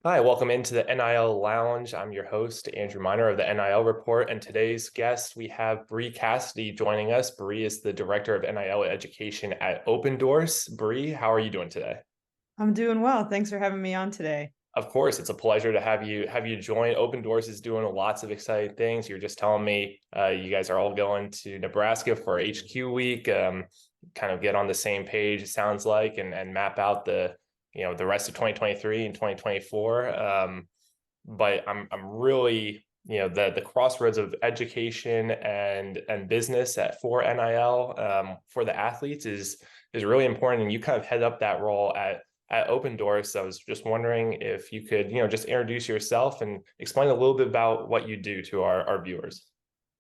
Hi, welcome into the NIL Lounge. I'm your host, Andrew Miner of the NIL Report, and today's guest, we have Bri Cassidy joining us. Bri is the Director of NIL Education at Opendorse. Bri, how are you doing today? I'm doing well. Thanks for having me on today. Of course, it's a pleasure to have you join. Opendorse is doing lots of exciting things. You're just telling me you guys are all going to Nebraska for HQ week. Kind of get on the same page, it sounds like, and map out the rest of 2023 and 2024. But I'm really the crossroads of education and business for NIL for the athletes is really important, and you kind of head up that role at Opendorse. So I was just wondering if you could just introduce yourself and explain a little bit about what you do to our viewers.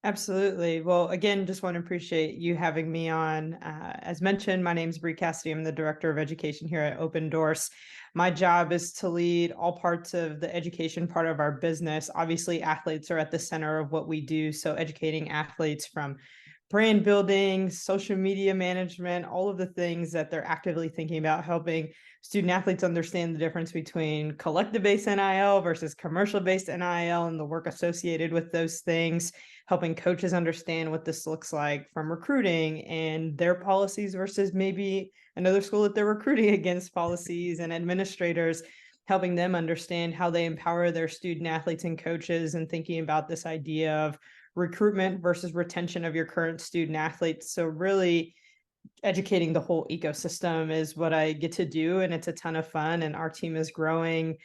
Absolutely. Well, again, just want to appreciate you having me on. As mentioned, my name is Bri Cassidy. I'm the Director of Education here at Opendorse. My job is to lead all parts of the education part of our business. Obviously, athletes are at the center of what we do. So educating athletes from brand building, social media management, all of the things that they're actively thinking about, helping student athletes understand the difference between collective-based NIL versus commercial-based NIL and the work associated with those things, helping coaches understand what this looks like from recruiting and their policies versus maybe another school that they're recruiting against policies, and administrators helping them understand how they empower their student athletes and coaches, and thinking about this idea of recruitment versus retention of your current student athletes. So really educating the whole ecosystem is what I get to do, and it's a ton of fun, and our team is growing,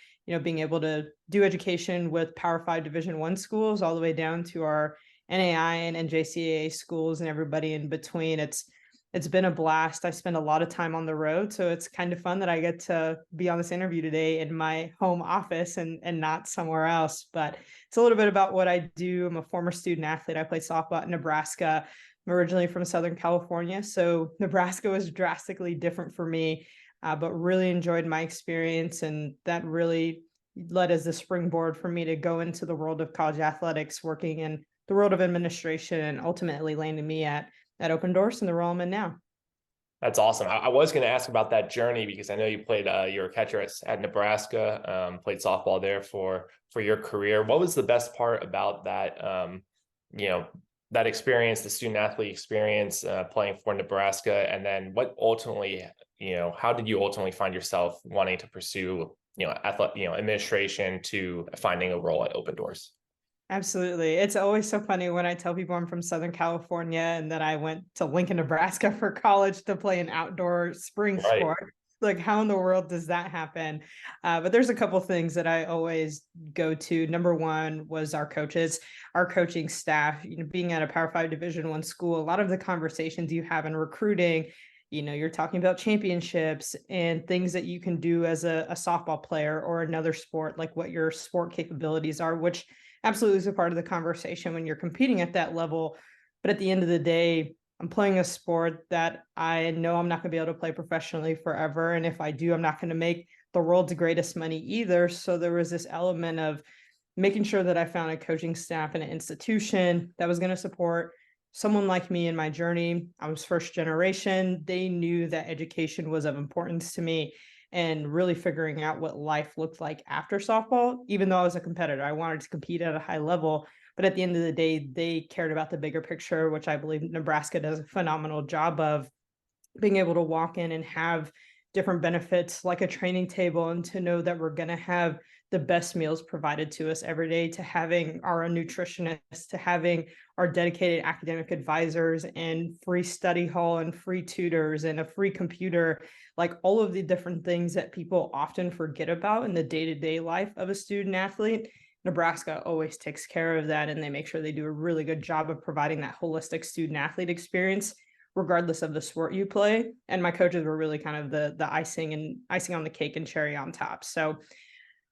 being able to do education with Power 5 Division I schools all the way down to our NAI and NJCAA schools and everybody in between. It's been a blast. I spend a lot of time on the road, so it's kind of fun that I get to be on this interview today in my home office and not somewhere else. But it's a little bit about what I do. I'm a former student athlete. I played softball at Nebraska. I'm originally from Southern California, so Nebraska was drastically different for me, but really enjoyed my experience, and that really led as the springboard for me to go into the world of college athletics, working in the world of administration, and ultimately landing me at Opendorse and the role I'm in now. That's awesome. I was going to ask about that journey because I know you played you're a catcher at Nebraska, played softball there for your career. What was the best part about that you know that experience, the student athlete experience, playing for Nebraska? And then what ultimately, how did you ultimately find yourself wanting to pursue administration to finding a role at Opendorse? Absolutely. It's always so funny when I tell people I'm from Southern California and that I went to Lincoln, Nebraska for college to play an outdoor spring Right. sport. Like, how in the world does that happen? But there's a couple things that I always go to. Number one was our coaches, our coaching staff. Being at a Power 5 Division I school, a lot of the conversations you have in recruiting, you're talking about championships and things that you can do as a softball player or another sport, like what your sport capabilities are, which absolutely is a part of the conversation when you're competing at that level. But at the end of the day, I'm playing a sport that I know I'm not going to be able to play professionally forever. And if I do, I'm not going to make the world's greatest money either. So there was this element of making sure that I found a coaching staff and an institution that was going to support someone like me in my journey. I was first generation. They knew that education was of importance to me, and really figuring out what life looked like after softball. Even though I was a competitor, I wanted to compete at a high level. But at the end of the day, they cared about the bigger picture, which I believe Nebraska does a phenomenal job of, being able to walk in and have different benefits like a training table, and to know that we're going to have the best meals provided to us every day, to having our nutritionists, to having our dedicated academic advisors and free study hall and free tutors and a free computer, like all of the different things that people often forget about in the day-to-day life of a student athlete. Nebraska always takes care of that, and they make sure they do a really good job of providing that holistic student athlete experience regardless of the sport you play. And my coaches were really kind of the icing on the cake and cherry on top. So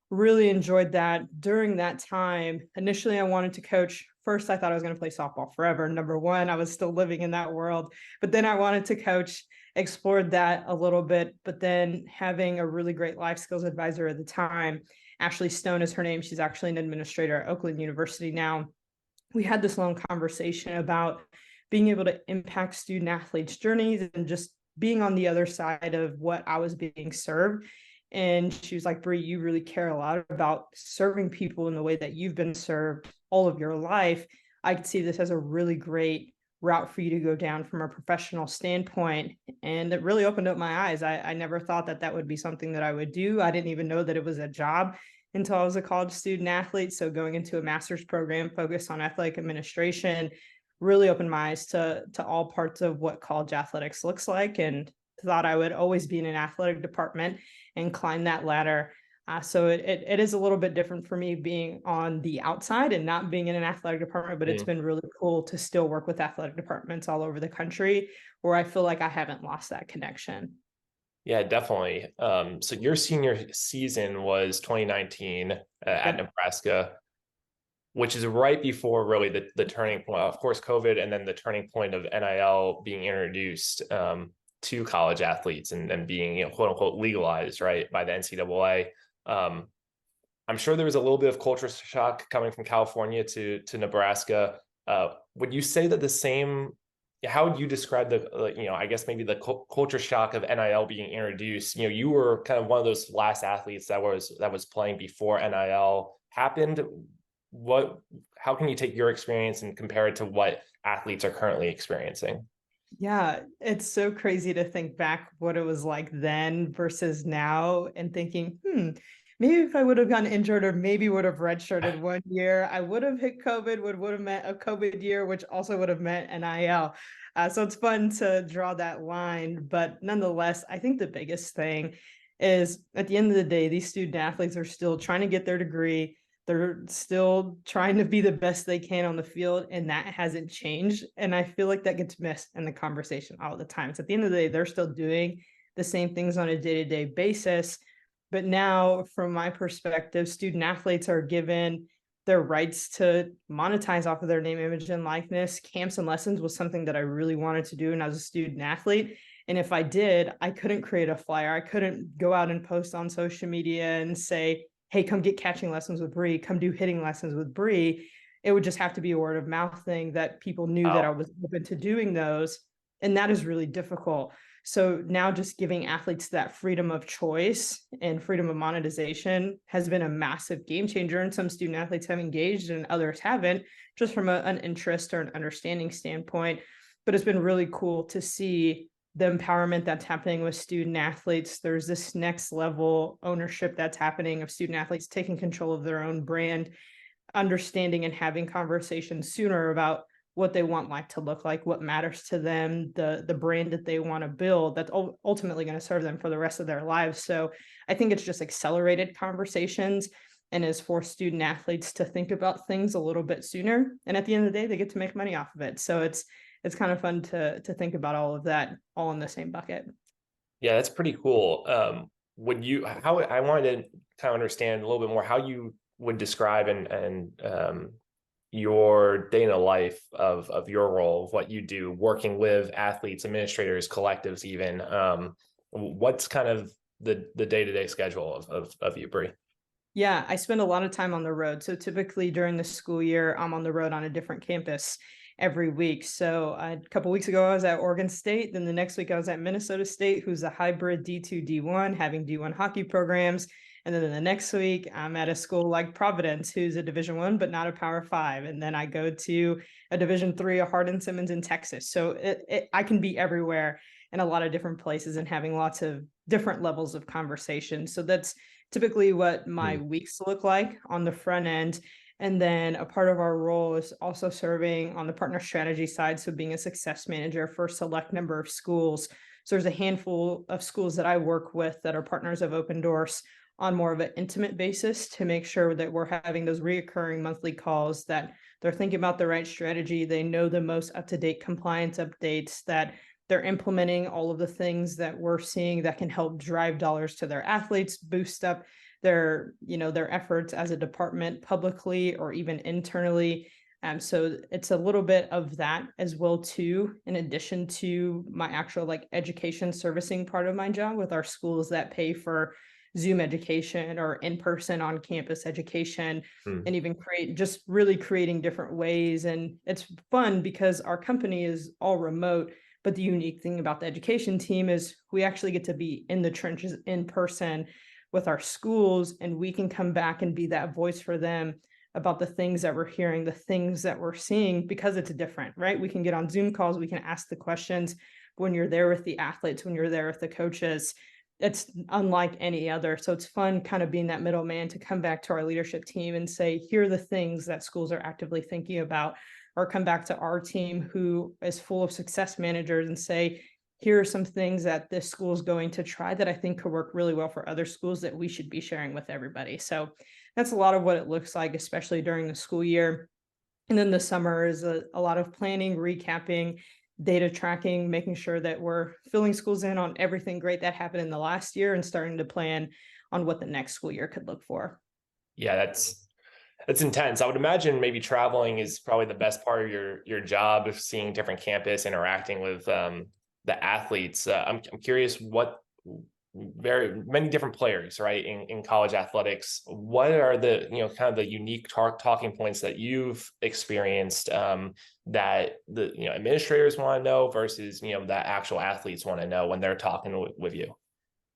really enjoyed that. During that time, initially I wanted to coach. First, I thought I was going to play softball forever. Number one, I was still living in that world. But then I wanted to coach, explored that a little bit. But then having a really great life skills advisor at the time, Ashley Stone is her name. She's actually an administrator at Oakland University now. We had this long conversation about being able to impact student athletes' journeys and just being on the other side of what I was being served. And she was like, Bri, you really care a lot about serving people in the way that you've been served all of your life. I could see this as a really great route for you to go down from a professional standpoint. And it really opened up my eyes. I never thought that that would be something that I would do. I didn't even know that it was a job until I was a college student athlete. So going into a master's program focused on athletic administration really opened my eyes to all parts of what college athletics looks like, and thought I would always be in an athletic department and climb that ladder. So it is a little bit different for me being on the outside and not being in an athletic department, but it's been really cool to still work with athletic departments all over the country where I feel like I haven't lost that connection. Yeah, definitely. So your senior season was 2019 at Yep. Nebraska, which is right before really the turning point, of course, COVID, and then the turning point of NIL being introduced to college athletes and being, quote unquote, legalized, right, by the NCAA. I'm sure there was a little bit of culture shock coming from California to Nebraska. Would you say that the same? How would you describe I guess maybe the culture shock of NIL being introduced? You were kind of one of those last athletes that was playing before NIL happened. How can you take your experience and compare it to what athletes are currently experiencing? Yeah, it's so crazy to think back what it was like then versus now, and thinking, maybe if I would have gotten injured or maybe would have redshirted 1 year, I would have hit COVID, would have meant a COVID year, which also would have meant NIL. So it's fun to draw that line. But nonetheless, I think the biggest thing is at the end of the day, these student athletes are still trying to get their degree. They're still trying to be the best they can on the field, and that hasn't changed. And I feel like that gets missed in the conversation all the time. So at the end of the day, they're still doing the same things on a day-to-day basis. But now, from my perspective, student athletes are given their rights to monetize off of their name, image, and likeness. Camps and lessons was something that I really wanted to do when I was a student athlete. And if I did, I couldn't create a flyer. I couldn't go out and post on social media and say, hey, come get catching lessons with Bri, come do hitting lessons with Bri. It would just have to be a word of mouth thing that people knew that I was open to doing those. And that is really difficult. So now just giving athletes that freedom of choice and freedom of monetization has been a massive game changer. And some student athletes have engaged and others haven't, just from an interest or an understanding standpoint. But it's been really cool to see the empowerment that's happening with student athletes. There's this next level ownership that's happening of student athletes taking control of their own brand, understanding and having conversations sooner about what they want life to look like, what matters to them, the brand that they want to build that's ultimately going to serve them for the rest of their lives. So I think it's just accelerated conversations and has forced student athletes to think about things a little bit sooner. And at the end of the day, they get to make money off of it. So it's kind of fun to think about all of that all in the same bucket. Yeah, that's pretty cool. How I wanted to kind of understand a little bit more how you would describe and your day in the life of your role, of what you do, working with athletes, administrators, collectives, even. What's kind of the day-to-day schedule of you, Bri? Yeah, I spend a lot of time on the road. So typically during the school year, I'm on the road on a different campus every week. So a couple weeks ago, I was at Oregon State. Then the next week, I was at Minnesota State, who's a hybrid D2, D1, having D1 hockey programs. And then the next week, I'm at a school like Providence, who's a Division I, but not a Power 5. And then I go to a Division III, a Hardin-Simmons in Texas. So I can be everywhere in a lot of different places and having lots of different levels of conversation. So that's typically what my weeks look like on the front end. And then a part of our role is also serving on the partner strategy side. So being a success manager for a select number of schools. So there's a handful of schools that I work with that are partners of Opendorse on more of an intimate basis to make sure that we're having those reoccurring monthly calls, that they're thinking about the right strategy. They know the most up-to-date compliance updates, that they're implementing all of the things that we're seeing that can help drive dollars to their athletes, boost up their efforts as a department publicly or even internally. So it's a little bit of that as well too, in addition to my actual education servicing part of my job with our schools that pay for Zoom education or in-person on campus education, and even really creating different ways. And it's fun because our company is all remote. But the unique thing about the education team is we actually get to be in the trenches in person with our schools, and we can come back and be that voice for them about the things that we're hearing, the things that we're seeing, because it's different, right? We can get on Zoom calls, we can ask the questions. When you're there with the athletes, when you're there with the coaches, it's unlike any other. So it's fun kind of being that middleman to come back to our leadership team and say, here are the things that schools are actively thinking about, or come back to our team who is full of success managers and say, here are some things that this school is going to try that I think could work really well for other schools that we should be sharing with everybody. So that's a lot of what it looks like, especially during the school year. And then the summer is a lot of planning, recapping, data tracking, making sure that we're filling schools in on everything great that happened in the last year and starting to plan on what the next school year could look for. Yeah, that's intense. I would imagine maybe traveling is probably the best part of your job, of seeing different campus, interacting with the athletes. I'm curious, what very many different players, right, in college athletics, what are the, kind of the unique talking points that you've experienced, that the administrators want to know versus that actual athletes want to know when they're talking with you?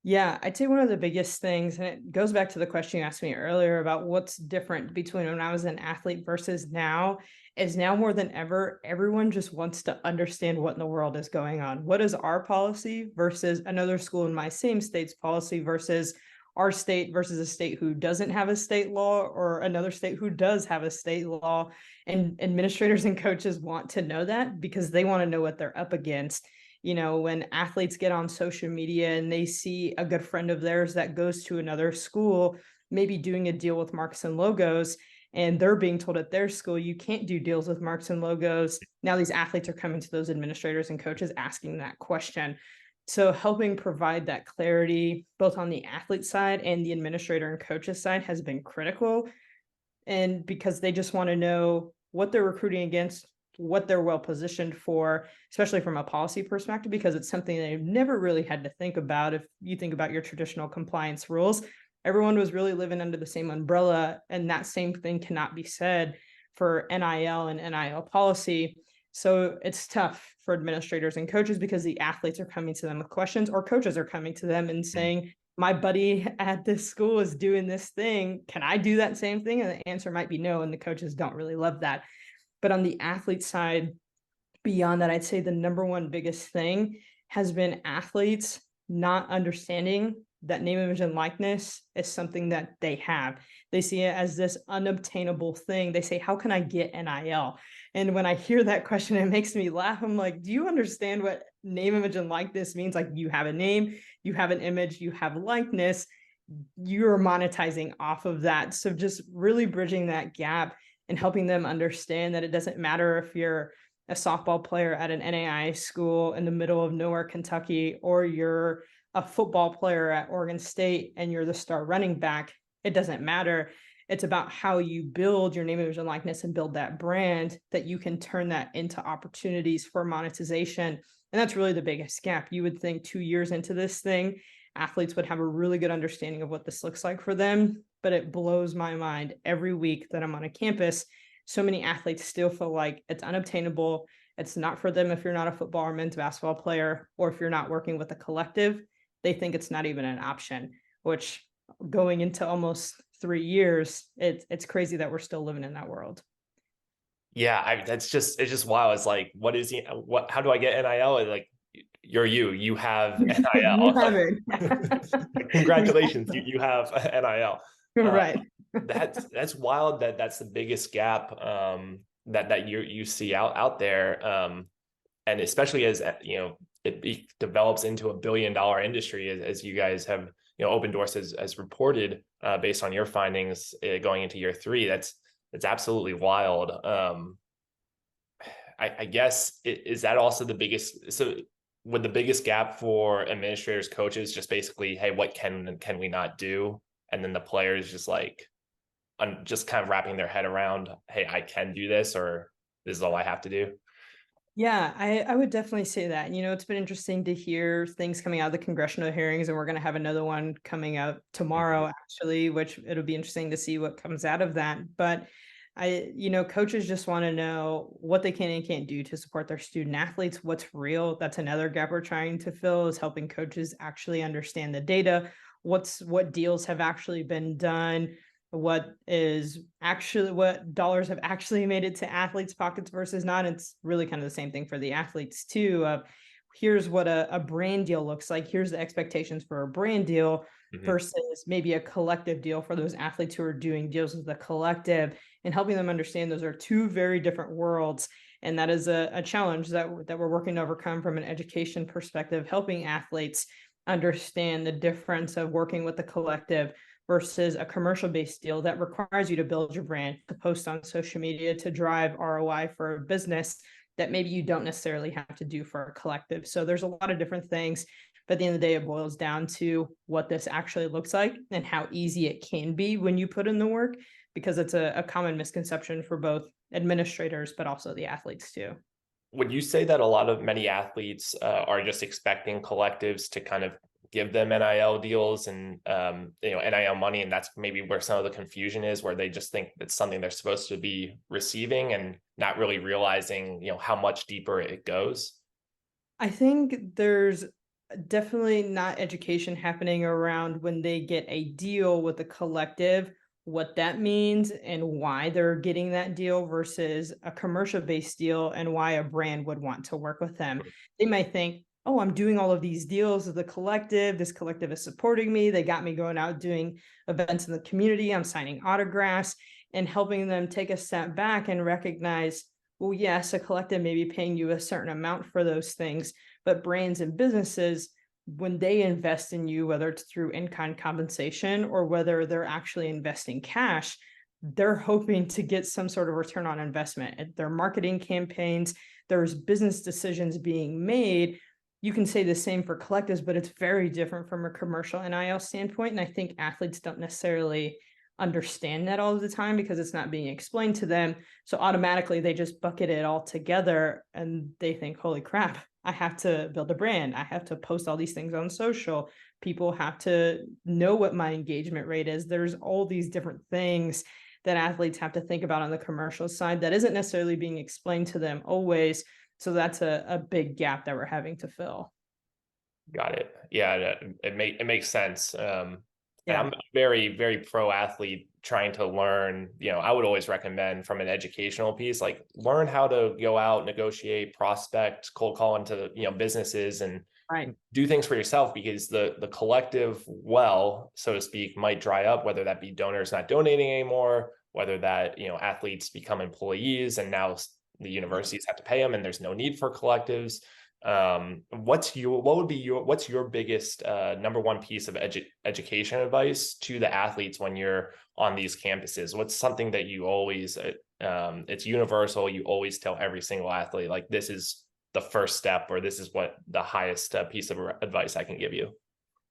Yeah, I'd say one of the biggest things, and it goes back to the question you asked me earlier about what's different between when I was an athlete versus now, is now more than ever, everyone just wants to understand what in the world is going on. What is our policy versus another school in my same state's policy versus our state versus a state who doesn't have a state law or another state who does have a state law. And administrators and coaches want to know that because they want to know what they're up against. When athletes get on social media and they see a good friend of theirs that goes to another school, maybe doing a deal with marks and logos, and they're being told at their school, you can't do deals with marks and logos. Now these athletes are coming to those administrators and coaches asking that question. So helping provide that clarity, both on the athlete side and the administrator and coaches side, has been critical. And because they just want to know what they're recruiting against, what they're well positioned for, especially from a policy perspective, because it's something they've never really had to think about. If you think about your traditional compliance rules, everyone was really living under the same umbrella, and that same thing cannot be said for NIL and NIL policy. So it's tough for administrators and coaches because the athletes are coming to them with questions, or coaches are coming to them and saying, my buddy at this school is doing this thing. Can I do that same thing? And the answer might be no, and the coaches don't really love that. But on the athlete side, beyond that, I'd say the number one biggest thing has been athletes not understanding that name, image, and likeness is something that they have. They see it as this unobtainable thing. They say, how can I get NIL? And when I hear that question, it makes me laugh. I'm like, do you understand what name, image, and likeness means? Like, you have a name, you have an image, you have likeness, you're monetizing off of that. So just really bridging that gap and helping them understand that it doesn't matter if you're a softball player at an NAIA school in the middle of nowhere, Kentucky, or you're a football player at Oregon State and you're the star running back. It doesn't matter. It's about how you build your name, image, and likeness and build that brand that you can turn that into opportunities for monetization. And that's really the biggest gap. You would think 2 years into this thing, athletes would have a really good understanding of what this looks like for them. But it blows my mind every week that I'm on a campus. So many athletes still feel like it's unobtainable. It's not for them if you're not a football or men's basketball player, or if you're not working with a collective. They think it's not even an option, which going into almost 3 years, it's crazy that we're still living in that world. Yeah, it's just wild. It's like, how do I get NIL? It's like, you have You NIL. have it. Congratulations, you have NIL. Right. That's wild. That's the biggest gap that you see out there, and especially as it develops into $1 billion industry, as you guys have, Opendorse has reported, based on your findings, going into year 3. That's absolutely wild. I guess, is that also the biggest? So would the biggest gap for administrators, coaches, just basically, hey, what can and can we not do? And then the players just like, just kind of wrapping their head around, hey, I can do this, or this is all I have to do. Yeah, I would definitely say that. It's been interesting to hear things coming out of the congressional hearings, and we're going to have another one coming up tomorrow, actually, which it'll be interesting to see what comes out of that. But coaches just want to know what they can and can't do to support their student athletes, what's real. That's another gap we're trying to fill, is helping coaches actually understand the data, what deals have actually been done, what dollars have actually made it to athletes' pockets versus not. It's really kind of the same thing for the athletes too. Here's what a brand deal looks like. Here's the expectations for a brand deal Mhm. versus maybe a collective deal for those athletes who are doing deals with the collective, and helping them understand those are two very different worlds. And that is a challenge that we're working to overcome from an education perspective, helping athletes understand the difference of working with the collective versus a commercial based deal that requires you to build your brand, to post on social media, to drive ROI for a business that maybe you don't necessarily have to do for a collective. So there's a lot of different things. But at the end of the day, it boils down to what this actually looks like and how easy it can be when you put in the work, because it's a common misconception for both administrators, but also the athletes too. Would you say that many athletes are just expecting collectives to kind of give them NIL deals and NIL money, and that's maybe where some of the confusion is, where they just think it's something they're supposed to be receiving and not really realizing how much deeper it goes? I think there's definitely not education happening around when they get a deal with a collective, what that means and why they're getting that deal versus a commercial based deal and why a brand would want to work with them. They might think, oh, I'm doing all of these deals with the collective. This collective is supporting me. They got me going out doing events in the community. I'm signing autographs, and helping them take a step back and recognize, well, yes, a collective may be paying you a certain amount for those things, but brands and businesses, when they invest in you, whether it's through in-kind compensation or whether they're actually investing cash, they're hoping to get some sort of return on investment at their marketing campaigns. There's business decisions being made. You can say the same for collectives, but it's very different from a commercial NIL standpoint. And I think athletes don't necessarily understand that all of the time because it's not being explained to them. So automatically they just bucket it all together and they think, holy crap, I have to build a brand. I have to post all these things on social. People have to know what my engagement rate is. There's all these different things that athletes have to think about on the commercial side that isn't necessarily being explained to them always. So that's a big gap that we're having to fill. Got it. Yeah, it makes sense. And Yeah. I'm very, very pro athlete trying to learn. I would always recommend from an educational piece, like learn how to go out, negotiate, prospect, cold call into businesses and Right. do things for yourself, because the collective well, so to speak, might dry up, whether that be donors not donating anymore, whether that athletes become employees and now the universities have to pay them and there's no need for collectives. What's your biggest number one piece of education advice to the athletes when you're on these campuses? What's something that you always it's universal, you always tell every single athlete, like, this is the first step, or this is what the highest piece of advice I can give you?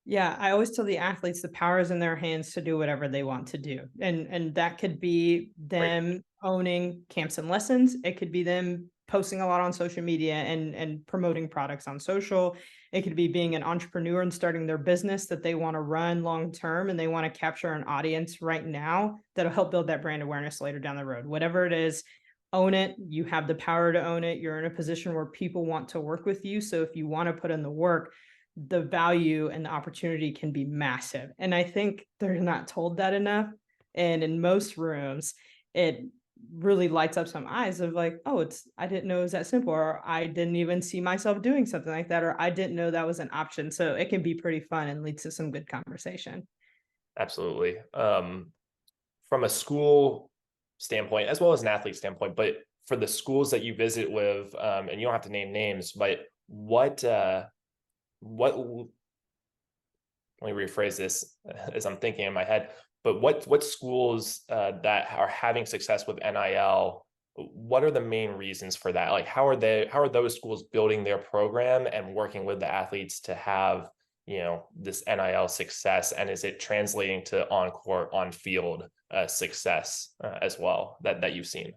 Yeah, I always tell the athletes the power is in their hands to do whatever they want to do. And that could be Great. them owning camps and lessons. It could be them posting a lot on social media and promoting products on social. It could be being an entrepreneur and starting their business that they want to run long term and they want to capture an audience right now that'll help build that brand awareness later down the road. Whatever it is, own it. You have the power to own it. You're in a position where people want to work with you. So if you want to put in the work, the value and the opportunity can be massive. And I think they're not told that enough. And in most rooms, it really lights up some eyes of like, oh, I didn't know it was that simple, or I didn't even see myself doing something like that, or I didn't know that was an option. So it can be pretty fun and leads to some good conversation. Absolutely. From a school standpoint, as well as an athlete standpoint, but for the schools that you visit with, and you don't have to name names, but what let me rephrase this as I'm thinking in my head, but what schools that are having success with NIL, what are the main reasons for that? Like, how are those schools building their program and working with the athletes to have this NIL success, and is it translating to on court, on field success as well that you've seen?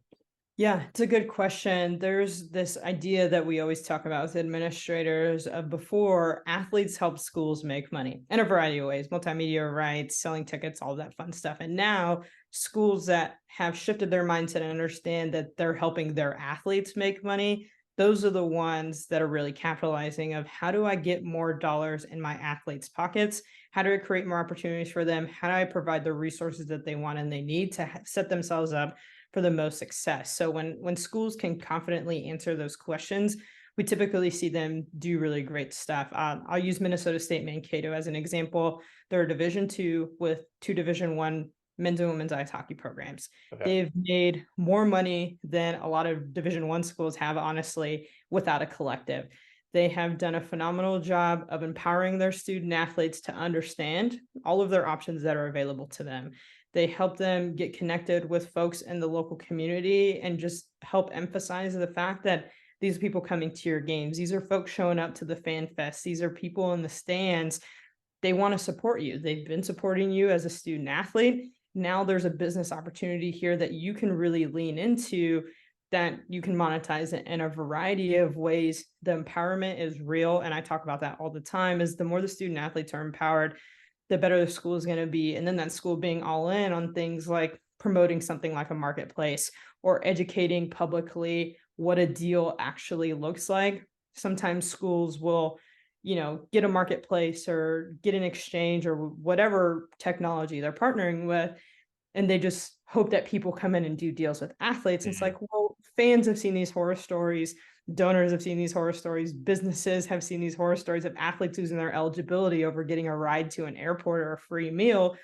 Yeah, it's a good question. There's this idea that we always talk about with administrators of before athletes help schools make money in a variety of ways, multimedia rights, selling tickets, all that fun stuff. And now schools that have shifted their mindset and understand that they're helping their athletes make money, those are the ones that are really capitalizing of how do I get more dollars in my athletes' pockets? How do I create more opportunities for them? How do I provide the resources that they want and they need to set themselves up for the most success? So when schools can confidently answer those questions, we typically see them do really great stuff. I'll use Minnesota State Mankato as an example. They're a Division II with two Division I men's and women's ice hockey programs. Okay. They've made more money than a lot of Division I schools have, honestly, without a collective. They have done a phenomenal job of empowering their student athletes to understand all of their options that are available to them. They help them get connected with folks in the local community and just help emphasize the fact that these are people coming to your games. These are folks showing up to the fan fest. These are people in the stands. They want to support you. They've been supporting you as a student athlete. Now there's a business opportunity here that you can really lean into, that you can monetize it in a variety of ways. The empowerment is real. And I talk about that all the time, is the more the student athletes are empowered, the better the school is going to be. And then that school being all in on things like promoting something like a marketplace or educating publicly what a deal actually looks like. Sometimes schools will, get a marketplace or get an exchange or whatever technology they're partnering with, and they just hope that people come in and do deals with athletes. And it's like, well, fans have seen these horror stories, donors have seen these horror stories, businesses have seen these horror stories of athletes losing their eligibility over getting a ride to an airport or a free meal.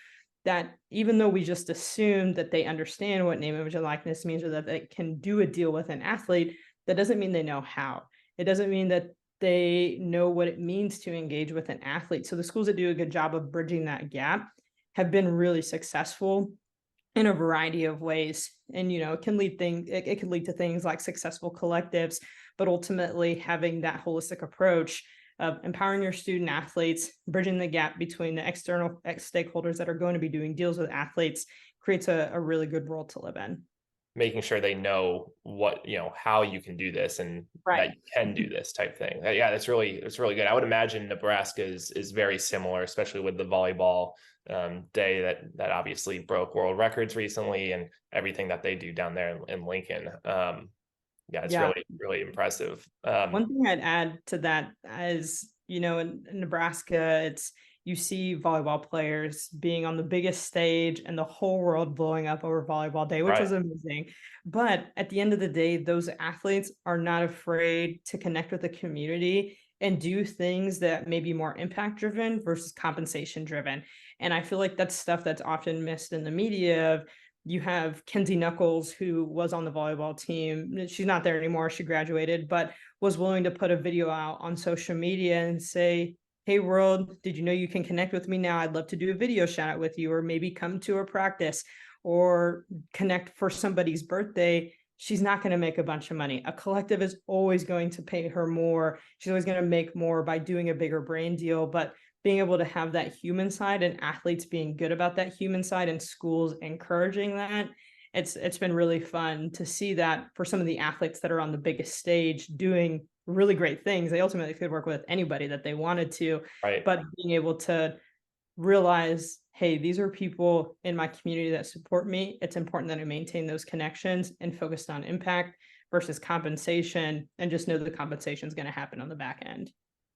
That even though we just assume that they understand what name, image, and likeness means, or that they can do a deal with an athlete, that doesn't mean they know how. It doesn't mean that they know what it means to engage with an athlete. So the schools that do a good job of bridging that gap have been really successful in a variety of ways. And, it can lead to things like successful collectives, but ultimately having that holistic approach of empowering your student athletes, bridging the gap between the external stakeholders that are going to be doing deals with athletes, creates a really good world to live in. Making sure they know what, how you can do this and Right. that you can do this type thing. Yeah, that's really good. I would imagine Nebraska is very similar, especially with the volleyball day that obviously broke world records recently and everything that they do down there in Lincoln. It's really impressive. One thing I'd add to that is, in Nebraska, you see volleyball players being on the biggest stage and the whole world blowing up over volleyball day, which was amazing. But at the end of the day, those athletes are not afraid to connect with the community and do things that may be more impact driven versus compensation driven. And I feel like that's stuff that's often missed in the media. You have Kenzie Knuckles, who was on the volleyball team. She's not there anymore. She graduated, but was willing to put a video out on social media and say, hey world, did you know you can connect with me now? I'd love to do a video shout out with you, or maybe come to a practice or connect for somebody's birthday. She's not going to make a bunch of money. A collective is always going to pay her more. She's always going to make more by doing a bigger brand deal, but being able to have that human side and athletes being good about that human side and schools encouraging that, it's been really fun to see that for some of the athletes that are on the biggest stage doing really great things. They ultimately could work with anybody that they wanted to, but being able to realize, hey, these are people in my community that support me. It's important that I maintain those connections and focused on impact versus compensation, and just know the compensation is going to happen on the back end.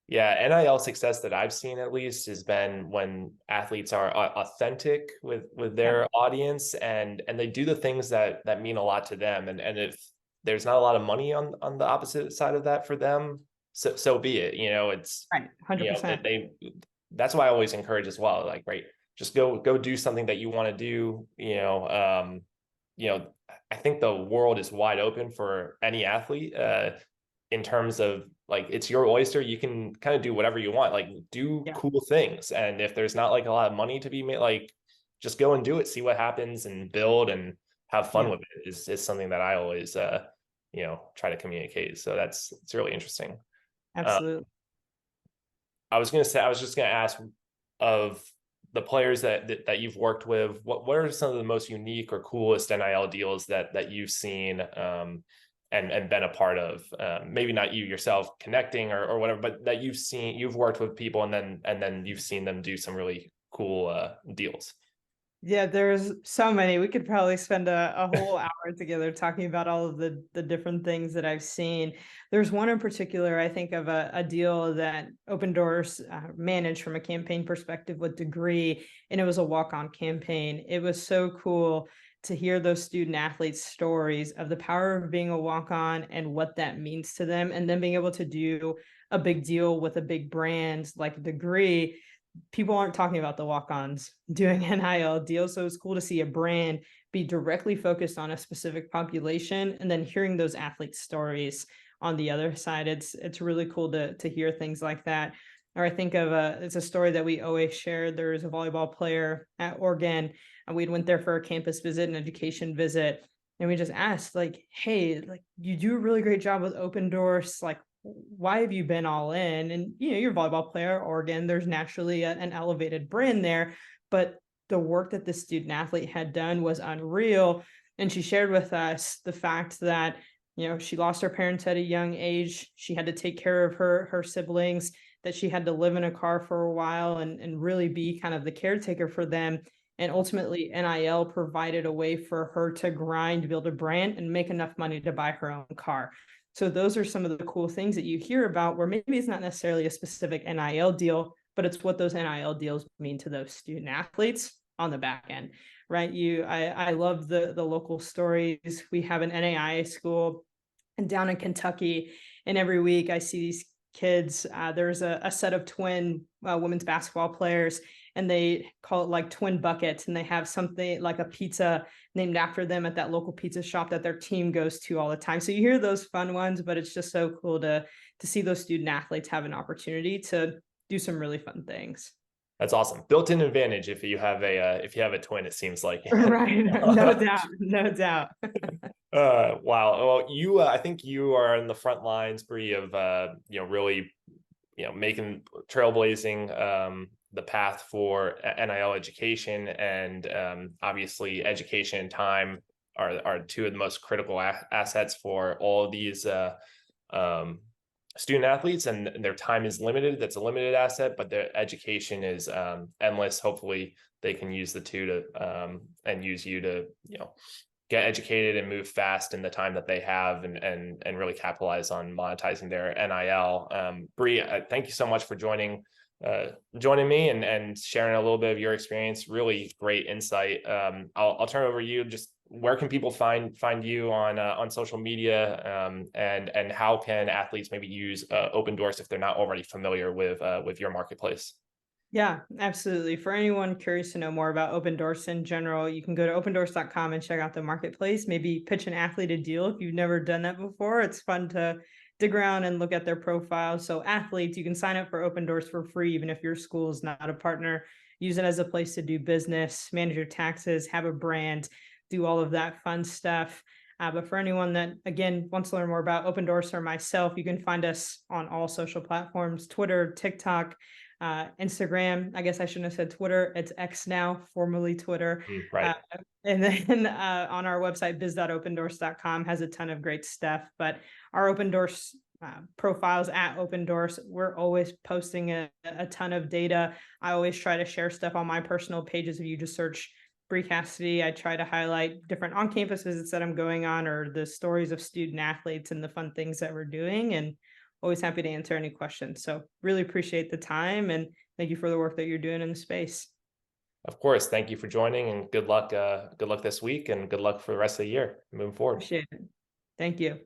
Yeah, NIL success that I've seen at least has been when athletes are authentic with their audience and they do the things that mean a lot to them. And if there's not a lot of money on the opposite side of that for them, so be it. It's right, 100%. That's why I always encourage as well. Like, just go do something that you want to do. I think the world is wide open for any athlete in terms of, like, it's your oyster. You can kind of do whatever you want, like do cool things. And if there's not like a lot of money to be made, like, just go and do it, see what happens and build and have fun with it is something that I always, try to communicate. So it's really interesting. Absolutely. I was just going to ask, of the players that you've worked with, what are some of the most unique or coolest NIL deals that you've seen, and been a part of? Maybe not you yourself connecting or whatever, but that you've worked with people and then you've seen them do some really cool deals. Yeah, there's so many. We could probably spend a whole hour together talking about all of the different things that I've seen. There's one in particular, I think of a deal that Opendorse managed from a campaign perspective with Degree, and it was a walk-on campaign. It was so cool to hear those student athletes' stories of the power of being a walk-on and what that means to them, and then being able to do a big deal with a big brand like Degree. People aren't talking about the walk-ons doing NIL deals. So it's cool to see a brand be directly focused on a specific population and then hearing those athlete stories on the other side. It's really cool to hear things like that. Or I think of it's a story that we always share. There was a volleyball player at Oregon, and we went there for a campus visit, an education visit, and we just asked, like, hey, like, you do a really great job with Opendorse, like, why have you been all in? And you're a volleyball player, Oregon, there's naturally an elevated brand there, but the work that the student athlete had done was unreal. And she shared with us the fact that she lost her parents at a young age. She had to take care of her siblings, that she had to live in a car for a while and really be kind of the caretaker for them. And ultimately, NIL provided a way for her to grind, build a brand, and make enough money to buy her own car. So those are some of the cool things that you hear about, where maybe it's not necessarily a specific NIL deal, but it's what those NIL deals mean to those student athletes on the back end, right? I love the local stories. We have an NAIA school and down in Kentucky, and every week I see these kids. There's a set of twin women's basketball players, and they call it like twin buckets, and they have something like a pizza named after them at that local pizza shop that their team goes to all the time. So you hear those fun ones, but it's just so cool to see those student athletes have an opportunity to do some really fun things. That's awesome. Built-in advantage if you have a twin, it seems like. Right. No doubt. No doubt. Wow. Well, I think you are in the front lines, Bri, of really making trailblazing the path for NIL education, and obviously education and time are two of the most critical assets for all of these student athletes, and their time is limited. That's a limited asset, but their education is endless. Hopefully they can use the two to and use you to get educated and move fast in the time that they have, and really capitalize on monetizing their NIL. Bri, thank you so much for joining me and sharing a little bit of your experience. Really great insight. I'll turn it over to you. Just where can people find you on social media, and how can athletes maybe use Opendorse if they're not already familiar with your marketplace? Yeah, absolutely. For anyone curious to know more about Opendorse in general, you can go to opendorse.com and check out the marketplace. Maybe pitch an athlete a deal if you've never done that before. It's fun to dig around and look at their profiles. So athletes, you can sign up for Opendorse for free, even if your school is not a partner. Use it as a place to do business, manage your taxes, have a brand, do all of that fun stuff. But for anyone that, again, wants to learn more about Opendorse or myself, you can find us on all social platforms: Twitter, TikTok, Instagram. I guess I shouldn't have said Twitter. It's X now, formerly Twitter. Right. And then on our website, biz.opendorse.com has a ton of great stuff. But our Opendorse profiles at Opendorse, we're always posting a ton of data. I always try to share stuff on my personal pages. If you just search Bri Cassidy, I try to highlight different on-campus visits that I'm going on, or the stories of student athletes and the fun things that we're doing. And always happy to answer any questions. So really appreciate the time, and thank you for the work that you're doing in the space. Of course. Thank you for joining, and good luck this week, and good luck for the rest of the year moving forward. Appreciate it. Thank you.